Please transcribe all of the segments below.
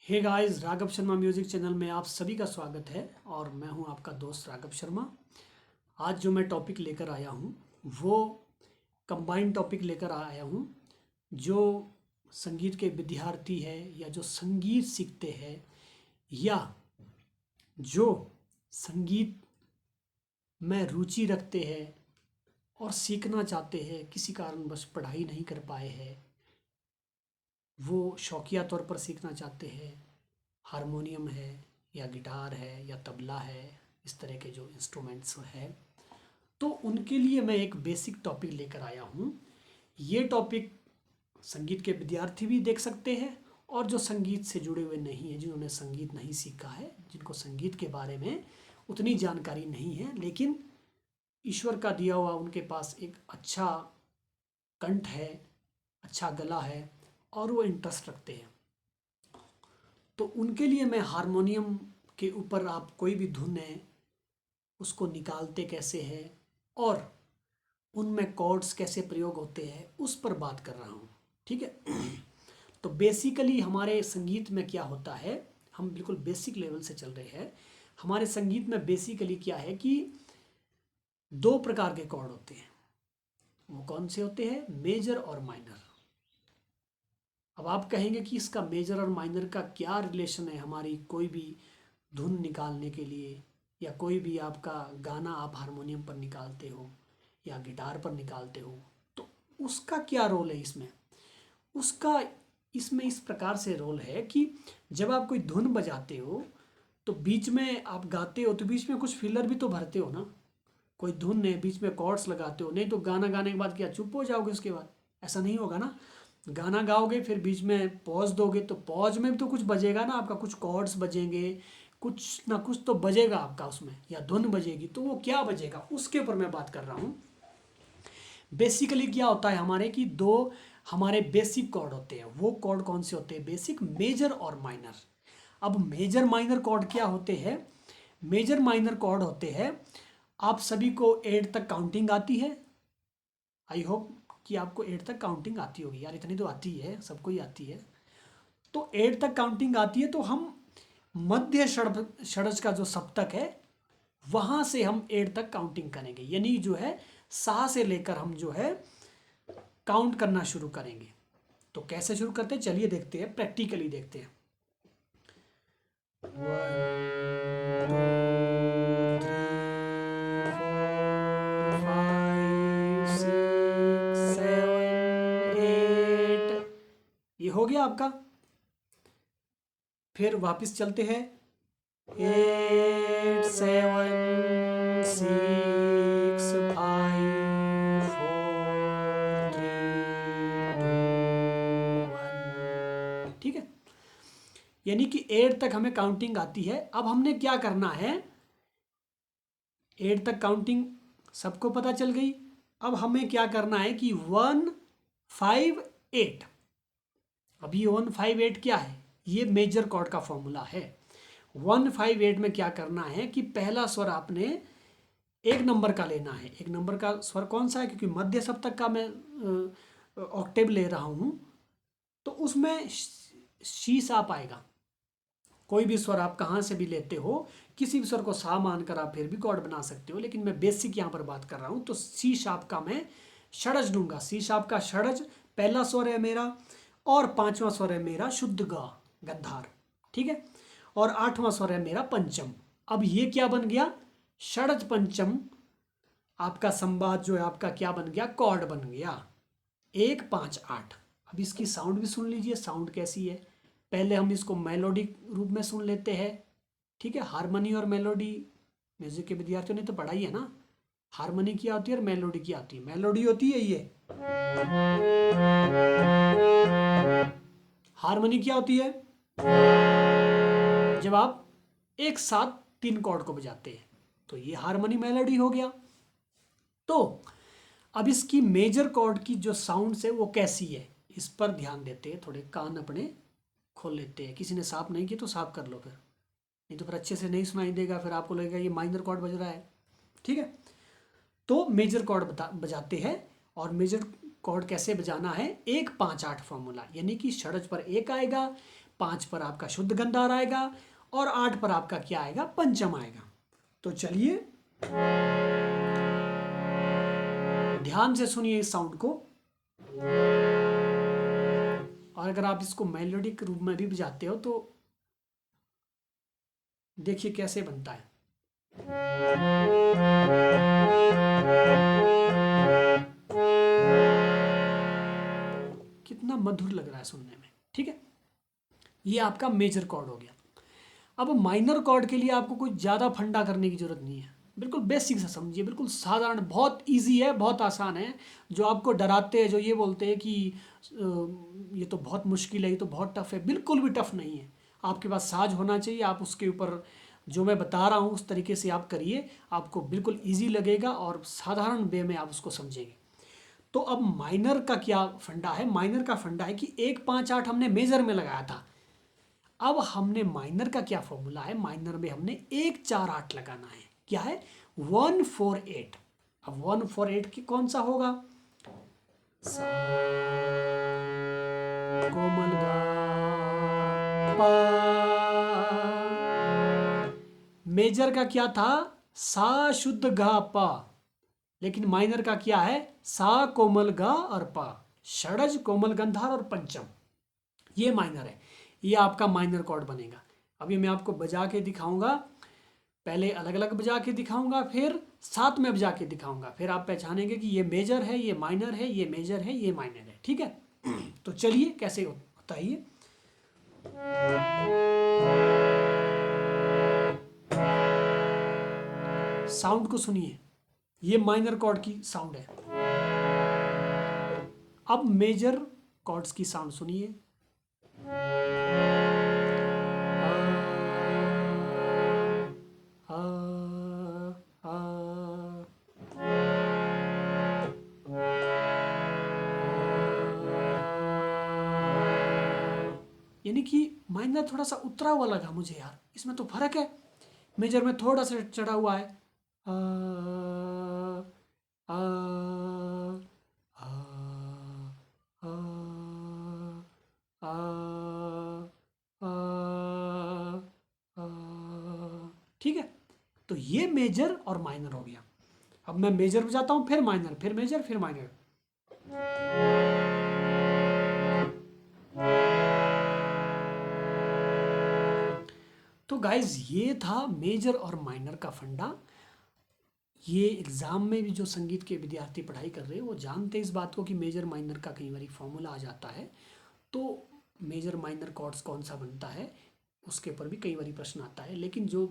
हे guys, Raghav Sharma music channel में आप सभी का स्वागत है। और मैं हूं आपका दोस्त राघव शर्मा। आज जो मैं टॉपिक लेकर आया हूं वो कंबाइंड टॉपिक लेकर आया हूं। जो संगीत के विद्यार्थी है या जो संगीत सीखते हैं या जो संगीत में रुचि रखते हैं और सीखना चाहते हैं, किसी कारणवश पढ़ाई नहीं कर पाए हैं, वो शौकिया तौर पर सीखना चाहते हैं। हारमोनियम है या गिटार है या तबला है, इस तरह के जो इंस्ट्रूमेंट्स हैं, तो उनके लिए मैं एक बेसिक टॉपिक लेकर आया हूँ। ये टॉपिक संगीत के विद्यार्थी भी देख सकते हैं और जो संगीत से जुड़े हुए नहीं हैं, जिन्होंने संगीत नहीं सीखा है, जिनको संगीत के बारे में उतनी जानकारी नहीं है, लेकिन ईश्वर का दिया हुआ उनके पास एक अच्छा कंठ है, अच्छा गला है और वो इंटरेस्ट रखते हैं, तो उनके लिए मैं हारमोनियम के ऊपर आप कोई भी धुन है उसको निकालते कैसे है और उनमें कॉर्ड्स कैसे प्रयोग होते हैं उस पर बात कर रहा हूँ। ठीक है। तो बेसिकली हमारे संगीत में क्या होता है, हम बिल्कुल बेसिक लेवल से चल रहे हैं। हमारे संगीत में बेसिकली क्या है कि दो प्रकार के कॉर्ड होते हैं। वो कौन से होते हैं? मेजर और माइनर। अब आप कहेंगे कि इसका मेजर और माइनर का क्या रिलेशन है हमारी कोई भी धुन निकालने के लिए, या कोई भी आपका गाना आप हारमोनियम पर निकालते हो या गिटार पर निकालते हो, तो उसका क्या रोल है इसमें? उसका इसमें इस प्रकार से रोल है कि जब आप कोई धुन बजाते हो तो बीच में आप गाते हो तो बीच में कुछ फिलर भी तो भरते हो ना। कोई धुन है, बीच में कॉर्ड्स लगाते हो, नहीं तो गाना गाने के बाद क्या चुप हो जाओगे? उसके बाद ऐसा नहीं होगा ना। गाना गाओगे फिर बीच में पॉज दोगे तो पॉज में भी तो कुछ बजेगा ना आपका, कुछ कॉर्ड्स बजेंगे, कुछ ना कुछ तो बजेगा आपका उसमें, या धुन बजेगी। तो वो क्या बजेगा उसके ऊपर मैं बात कर रहा हूँ। बेसिकली क्या होता है हमारे कि दो हमारे बेसिक कॉर्ड होते हैं। वो कॉर्ड कौन से होते हैं? बेसिक, मेजर और माइनर। अब मेजर माइनर कॉर्ड क्या होते हैं? मेजर माइनर कॉर्ड होते हैं, आप सभी को 8 तक काउंटिंग आती है। आई होप कि आपको 8 तक काउंटिंग आती होगी यार, इतनी तो आती है, सबको ही आती है। तो 8 तक काउंटिंग आती है तो हम मध्य षड्ज का जो सप्तक है वहां से हम 8 तक काउंटिंग करेंगे, यानी जो है सा से लेकर हम जो है काउंट करना शुरू करेंगे। तो कैसे शुरू करते हैं चलिए देखते हैं, प्रैक्टिकली देखते हैं। 1 2 3 4 5 6 7 8, ये हो गया आपका। फिर वापस चलते हैं, 8 7 6 5 4 3 2 1। ठीक है, यानी कि 8 तक हमें काउंटिंग आती है। अब हमने क्या करना है, 8 तक काउंटिंग सबको पता चल गई। अब हमें क्या करना है कि 1 5 8। अभी 1 5 8 क्या है? ये मेजर कॉर्ड का फॉर्मूला है। 1 5 8 में क्या करना है कि पहला स्वर आपने एक नंबर का लेना है। एक नंबर का स्वर कौन सा है? क्योंकि मध्य सप्तक का मैं ऑक्टेव ले रहा हूं, तो उसमें शी साप आएगा। कोई भी स्वर आप कहाँ से भी लेते हो, किसी भी स्वर को सा मानकर आप फिर भी कॉर्ड बना सकते हो, लेकिन मैं बेसिक यहाँ पर बात कर रहा हूँ। तो सी शार्प का मैं षड्ज लूंगा। सी शार्प का षड्ज पहला स्वर है मेरा, और पांचवा स्वर है मेरा शुद्ध गा गद्धार। ठीक है, और आठवां स्वर है मेरा पंचम। अब ये क्या बन गया? षड्ज पंचम आपका संवाद जो है आपका क्या बन गया? कॉर्ड बन गया 1 5 8। अब इसकी साउंड भी सुन लीजिए, साउंड कैसी है। पहले हम इसको मेलोडिक रूप में सुन लेते हैं। ठीक है, हारमोनी और मेलोडी म्यूजिक के विद्यार्थियों ने तो पढ़ाई है ना। हारमोनी क्या होती है और मेलोडी क्या होती है? मेलोडी होती है ये, हारमोनी क्या होती है? जब आप एक साथ 3 कॉर्ड को बजाते हैं, तो ये हारमोनी मेलोडी हो गया। तो अब इसकी मेजर कॉर्ड की जो साउंड है वो कैसी है, इस पर ध्यान देते हैं। थोड़े कान अपने खोल लेते हैं। किसी ने साफ नहीं किया तो साफ कर लो, फिर नहीं तो फिर अच्छे से नहीं सुनाई देगा, फिर आपको लगेगा ये माइनर कॉर्ड बज रहा है। ठीक है, तो मेजर कॉर्ड बजाते हैं, और मेजर कॉर्ड कैसे बजाना है, 1-5-8 फॉर्मूला, यानी कि षड्ज पर 1 आएगा, 5 पर आपका शुद्ध गंधार आएगा और 8 पर आपका क्या आएगा, पंचम आएगा। तो चलिए ध्यान से सुनिए इस साउंड को, और अगर आप इसको मेलोडिक रूप में भी बजाते हो तो देखिए कैसे बनता है। कितना मधुर लग रहा है सुनने में, ठीक है। ये आपका मेजर कॉर्ड हो गया। अब माइनर कॉर्ड के लिए आपको कोई ज़्यादा फंडा करने की जरूरत नहीं है, बिल्कुल बेसिक से समझिए, बिल्कुल साधारण, बहुत इजी है, बहुत आसान है। जो आपको डराते हैं, जो ये बोलते हैं कि ये तो बहुत मुश्किल है, ये तो बहुत टफ है, बिल्कुल भी टफ नहीं है। आपके पास साज होना चाहिए, आप उसके ऊपर जो मैं बता रहा हूँ उस तरीके से आप करिए, आपको बिल्कुल ईजी लगेगा और साधारण वे में आप उसको समझेंगे। तो अब माइनर का क्या फंडा है, माइनर का फंडा है कि 1-5-8 हमने मेजर में लगाया था, अब हमने माइनर का क्या फॉर्मूला है, माइनर में हमने 1-4-8 लगाना है। क्या है, 1-4-8। अब 1-4-8 की कौन सा होगा, सा कोमल गा पा। मेजर का क्या था, सा शुद्ध गा पा, लेकिन माइनर का क्या है, सा कोमल गा और पा, षड्ज कोमल गंधार और पंचम, ये माइनर है। ये आपका माइनर कॉर्ड बनेगा। अभी मैं आपको बजा के दिखाऊंगा, पहले अलग अलग बजा के दिखाऊंगा, फिर साथ में बजा के दिखाऊंगा, फिर आप पहचानेंगे कि ये मेजर है, ये माइनर है, ये मेजर है, ये माइनर है, ठीक है। तो चलिए कैसे होता है ये। साउंड को सुनिए, ये माइनर कॉर्ड की साउंड है। अब मेजर कॉर्ड्स की साउंड सुनिए, यानी कि माइनर थोड़ा सा उतरा हुआ लगा मुझे यार, इसमें तो फर्क है। मेजर में थोड़ा सा चढ़ा हुआ है, आ, आ, आ, आ, आ, आ, ठीक है। तो ये मेजर और माइनर हो गया। अब मैं मेजर बजाता हूं, फिर माइनर, फिर मेजर, फिर माइनर। तो गाइज ये था मेजर और माइनर का फंडा। ये एग्ज़ाम में भी जो संगीत के विद्यार्थी पढ़ाई कर रहे हैं वो जानते हैं इस बात को कि मेजर माइनर का कई बार फॉर्मूला आ जाता है। तो मेजर माइनर कॉर्ड्स कौन सा बनता है उसके ऊपर भी कई बार प्रश्न आता है। लेकिन जो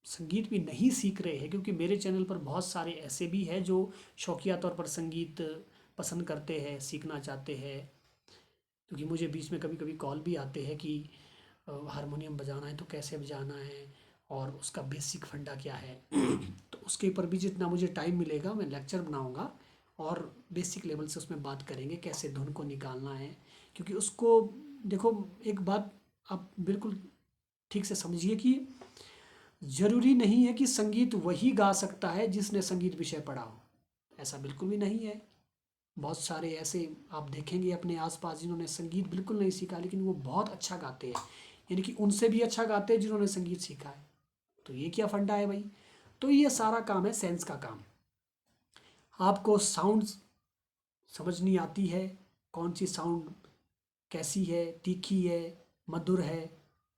संगीत भी नहीं सीख रहे हैं, क्योंकि मेरे चैनल पर बहुत सारे ऐसे भी हैं जो शौकिया तौर पर संगीत पसंद करते हैं, सीखना चाहते हैं, क्योंकि मुझे बीच में कभी कभी कॉल भी आते हैं कि हारमोनियम बजाना है तो कैसे बजाना है और उसका बेसिक फंडा क्या है। तो उसके ऊपर भी जितना मुझे टाइम मिलेगा मैं लेक्चर बनाऊंगा और बेसिक लेवल से उसमें बात करेंगे कैसे धुन को निकालना है। क्योंकि उसको देखो, एक बात आप बिल्कुल ठीक से समझिए कि ज़रूरी नहीं है कि संगीत वही गा सकता है जिसने संगीत विषय पढ़ा हो, ऐसा बिल्कुल भी नहीं है। बहुत सारे ऐसे आप देखेंगे अपने आसपास जिन्होंने संगीत बिल्कुल नहीं सीखा लेकिन वो बहुत अच्छा गाते हैं, यानी कि उनसे भी अच्छा गाते हैं जिन्होंने संगीत सीखा है। तो ये क्या फंडा है भाई। तो ये सारा काम है सेंस का काम। आपको साउंड्स समझ नहीं आती है, कौन सी साउंड कैसी है, तीखी है, मधुर है,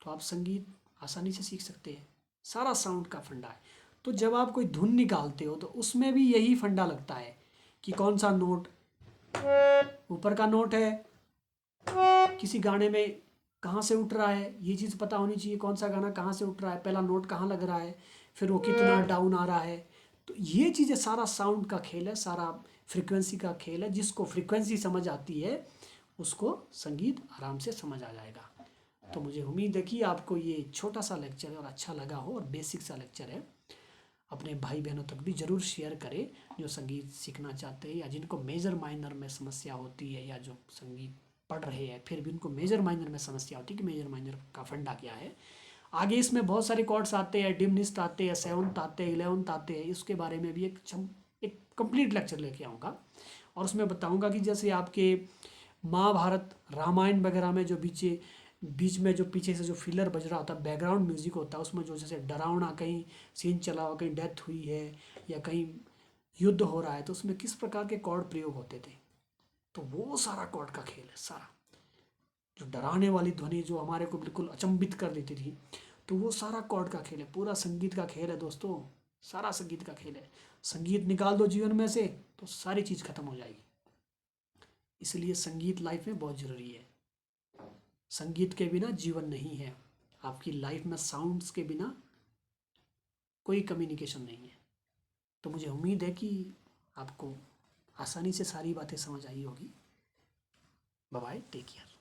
तो आप संगीत आसानी से सीख सकते हैं। सारा साउंड का फंडा है। तो जब आप कोई धुन निकालते हो तो उसमें भी यही फंडा लगता है कि कौन सा नोट ऊपर का नोट है, किसी गाने में कहाँ से उठ रहा है, ये चीज़ पता होनी चाहिए, कौन सा गाना कहाँ से उठ रहा है, पहला नोट कहाँ लग रहा है, फिर वो कितना डाउन आ रहा है। तो ये चीज़ें सारा साउंड का खेल है, सारा फ्रीक्वेंसी का खेल है। जिसको फ्रीक्वेंसी समझ आती है उसको संगीत आराम से समझ आ जाएगा। तो मुझे उम्मीद है कि आपको ये छोटा सा लेक्चर और अच्छा लगा हो और बेसिक सा लेक्चर है। अपने भाई बहनों तक भी ज़रूर शेयर करें जो संगीत सीखना चाहते हैं या जिनको मेजर माइनर में समस्या होती है, या जो संगीत पढ़ रहे हैं फिर भी उनको मेजर माइनर में समस्या होती है कि मेजर माइनर का फंडा क्या है। आगे इसमें बहुत सारे कॉर्ड्स आते हैं, डिमनिस्ट आते हैं, सेवन्थ आते हैं, 11th आते हैं, इसके बारे में भी एक कंप्लीट लेक्चर लेके आऊँगा। और उसमें बताऊंगा कि जैसे आपके महाभारत रामायण वगैरह में जो बीच में जो पीछे से जो फिलर बज रहा होता है, बैकग्राउंड म्यूजिक होता है, उसमें जो जैसे डरावना कहीं सीन चला हुआ, कहीं डेथ हुई है या कहीं युद्ध हो रहा है, तो उसमें किस प्रकार के कॉर्ड प्रयोग होते थे। तो वो सारा कॉर्ड का खेल है, सारा जो डराने वाली ध्वनि जो हमारे को बिल्कुल अचंभित कर देती थी, तो वो सारा कॉर्ड का खेल है, पूरा संगीत का खेल है दोस्तों, सारा संगीत का खेल है। संगीत निकाल दो जीवन में से तो सारी चीज़ खत्म हो जाएगी। इसलिए संगीत लाइफ में बहुत ज़रूरी है। संगीत के बिना जीवन नहीं है। आपकी लाइफ में साउंड्स के बिना कोई कम्युनिकेशन नहीं है। तो मुझे उम्मीद है कि आपको आसानी से सारी बातें समझ आई होगी। Bye bye, take care.